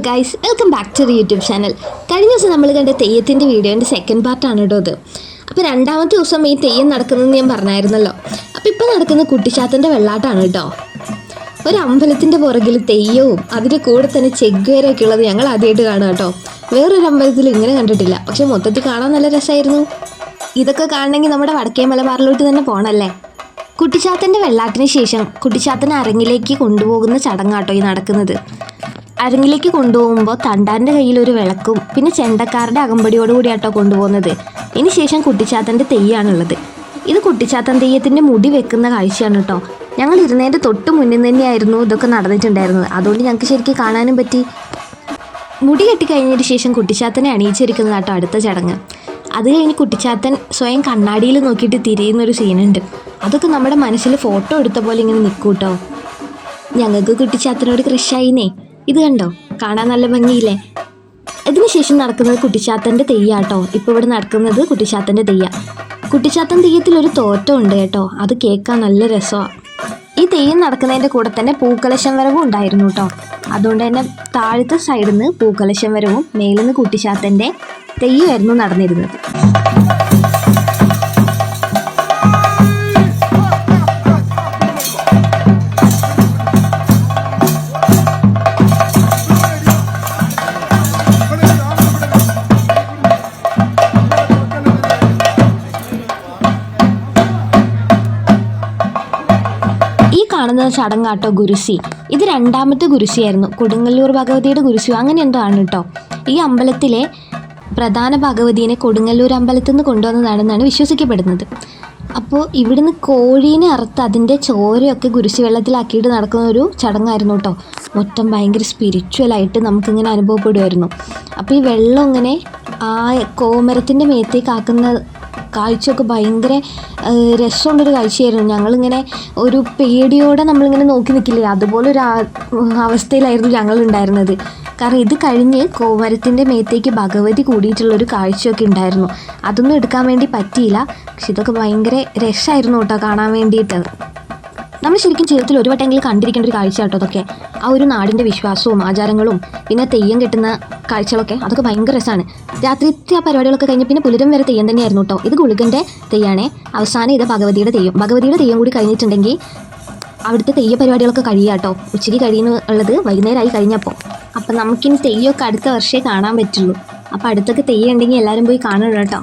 Guys, welcome back to YouTube channel. കഴിഞ്ഞ ദിവസം നമ്മൾ കണ്ട തെയ്യത്തിൻ്റെ വീഡിയോൻ്റെ സെക്കൻഡ് പാർട്ടാണ് കേട്ടോ ഇത്. അപ്പോൾ രണ്ടാമത്തെ ദിവസം ഈ തെയ്യം നടക്കുന്നതെന്ന് ഞാൻ പറഞ്ഞായിരുന്നല്ലോ. അപ്പോൾ ഇപ്പോൾ നടക്കുന്ന കുട്ടിച്ചാത്തൻ്റെ വെള്ളാട്ടാണ് കേട്ടോ. ഒരു അമ്പലത്തിൻ്റെ പുറകിൽ തെയ്യവും അതിൻ്റെ കൂടെ തന്നെ ചെഗ്വേരൊക്കെ ഉള്ളത് ഞങ്ങൾ ആദ്യമായിട്ട് കാണുക കേട്ടോ. വേറൊരു അമ്പലത്തിൽ ഇങ്ങനെ കണ്ടിട്ടില്ല. പക്ഷെ മൊത്തത്തിൽ കാണാൻ നല്ല രസമായിരുന്നു. ഇതൊക്കെ കാണണമെങ്കിൽ നമ്മുടെ വടക്കേ മലബാറിലോട്ട് തന്നെ പോകണമല്ലേ. കുട്ടിച്ചാത്തൻ്റെ വെള്ളാട്ടിന് ശേഷം കുട്ടിച്ചാത്തനെ അരങ്ങിലേക്ക് കൊണ്ടുപോകുന്ന ചടങ്ങാട്ടോ ഈ നടക്കുന്നത്. അരങ്ങിലേക്ക് കൊണ്ടുപോകുമ്പോൾ തണ്ടാൻ്റെ കയ്യിലൊരു വിളക്കും പിന്നെ ചെണ്ടക്കാരുടെ അകമ്പടിയോടുകൂടി ആട്ടോ കൊണ്ടുപോകുന്നത്. ഇനി ശേഷം കുട്ടിച്ചാത്തൻ്റെ തെയ്യാണുള്ളത്. ഇത് കുട്ടിച്ചാത്തൻ തെയ്യത്തിൻ്റെ മുടി വെക്കുന്ന കാഴ്ചയാണ് കേട്ടോ. ഞങ്ങൾ ഇരുന്നതിൻ്റെ തൊട്ട് മുന്നിൽ തന്നെയായിരുന്നു ഇതൊക്കെ നടന്നിട്ടുണ്ടായിരുന്നത്. അതുകൊണ്ട് ഞങ്ങൾക്ക് ശരിക്കും കാണാനും പറ്റി. മുടി കെട്ടിക്കഴിഞ്ഞതിന് ശേഷം കുട്ടിച്ചാത്തനെ അണിയിച്ചിരിക്കുന്നത് കേട്ടോ അടുത്ത ചടങ്ങ്. അത് കഴിഞ്ഞ് കുട്ടിച്ചാത്തൻ സ്വയം കണ്ണാടിയിൽ നോക്കിയിട്ട് തിരിയുന്നൊരു സീനുണ്ട്. അതൊക്കെ നമ്മുടെ മനസ്സിൽ ഫോട്ടോ എടുത്ത പോലെ ഇങ്ങനെ നിൽക്കും കേട്ടോ. ഞങ്ങൾക്ക് കുട്ടിച്ചാത്തനോട് ക്രഷായിന്നേ. ഇത് കണ്ടോ, കാണാൻ നല്ല ഭംഗിയില്ലേ. ഇതിനുശേഷം നടക്കുന്നത് കുട്ടിച്ചാത്തൻ്റെ തെയ്യാട്ടോ. ഇപ്പോൾ ഇവിടെ നടക്കുന്നത് കുട്ടിച്ചാത്തൻ്റെ തെയ്യ. കുട്ടിച്ചാത്തൻ തെയ്യത്തിലൊരു തോറ്റം ഉണ്ട് കേട്ടോ. അത് കേൾക്കാൻ നല്ല രസമാണ്. ഈ തെയ്യം നടക്കുന്നതിൻ്റെ കൂടെ തന്നെ പൂക്കലശം വരവും ഉണ്ടായിരുന്നു കേട്ടോ. അതുകൊണ്ട് തന്നെ താഴത്തെ സൈഡിൽ നിന്ന് പൂക്കലശം വരവും മേലിൽ നിന്ന് കുട്ടിച്ചാത്തൻ്റെ തെയ്യമായിരുന്നു നടന്നിരുന്നത്. കാണുന്ന ചടങ്ങാട്ടോ ഗുരുസി. ഇത് രണ്ടാമത്തെ ഗുരുസിയായിരുന്നു. കൊടുങ്ങല്ലൂർ ഭഗവതിയുടെ ഗുരുസി അങ്ങനെ എന്തോ ആണ് കേട്ടോ. ഈ അമ്പലത്തിലെ പ്രധാന ഭഗവതിയെ കൊടുങ്ങല്ലൂർ അമ്പലത്തിൽ നിന്ന് കൊണ്ടുവന്നതാണെന്നാണ് വിശ്വസിക്കപ്പെടുന്നത്. അപ്പോൾ ഇവിടുന്ന് കോഴീനെ അറുത്ത് അതിൻ്റെ ചോരയൊക്കെ ഗുരുസി വെള്ളത്തിലാക്കിയിട്ട് നടക്കുന്ന ഒരു ചടങ്ങായിരുന്നു കേട്ടോ. മൊത്തം ഭയങ്കര സ്പിരിച്വലായിട്ട് നമുക്കിങ്ങനെ അനുഭവപ്പെടുമായിരുന്നു. അപ്പോൾ ഈ വെള്ളം ഇങ്ങനെ ആ കോമരത്തിൻ്റെ മേത്തേക്ക് ആക്കുന്ന കാഴ്ചയൊക്കെ ഭയങ്കര രസമുള്ളൊരു കാഴ്ചയായിരുന്നു. ഞങ്ങളിങ്ങനെ ഒരു പേടിയോടെ നമ്മളിങ്ങനെ നോക്കി നിൽക്കില്ലേ, അതുപോലൊരു അവസ്ഥയിലായിരുന്നു ഞങ്ങളുണ്ടായിരുന്നത്. കാരണം ഇത് കഴിഞ്ഞ് കോമരത്തിൻ്റെ മേത്തേക്ക് ഭഗവതി കൂടിയിട്ടുള്ളൊരു കാഴ്ചയൊക്കെ ഉണ്ടായിരുന്നു. അതൊന്നും എടുക്കാൻ വേണ്ടി പറ്റിയില്ല. പക്ഷെ ഇതൊക്കെ ഭയങ്കര രസമായിരുന്നു കേട്ടോ കാണാൻ വേണ്ടിയിട്ട്. നമ്മൾ ശരിക്കും ജീവിതത്തിൽ ഒരു വട്ടമെങ്കിലും കണ്ടിരിക്കേണ്ട ഒരു കാഴ്ച കേട്ടോ അതൊക്കെ. ആ ഒരു നാടിൻ്റെ വിശ്വാസവും ആചാരങ്ങളും പിന്നെ തെയ്യം കെട്ടുന്ന കാഴ്ചകളൊക്കെ അതൊക്കെ ഭയങ്കര രസമാണ്. രാത്രിത്തെ ആ പരിപാടികളൊക്കെ കഴിഞ്ഞ് പിന്നെ പുലരും വരെ തെയ്യം തന്നെയായിരുന്നു കേട്ടോ. ഇത് ഗുളികൻ്റെ തെയ്യാണേ. അവസാനം ഇത് ഭഗവതിയുടെ തെയ്യം. ഭഗവതിയുടെ തെയ്യം കൂടി കഴിഞ്ഞിട്ടുണ്ടെങ്കിൽ അവിടുത്തെ തെയ്യ പരിപാടികളൊക്കെ കഴിയുക കേട്ടോ. ഉച്ചയ്ക്ക് കഴിയുന്നുള്ളത് വൈകുന്നേരമായി കഴിഞ്ഞപ്പോൾ. അപ്പം നമുക്കിനി തെയ്യമൊക്കെ അടുത്ത വർഷമേ കാണാൻ പറ്റുള്ളൂ. അപ്പോൾ അടുത്തൊക്കെ തെയ്യം ഉണ്ടെങ്കിൽ എല്ലാവരും പോയി കാണണം കേട്ടോ.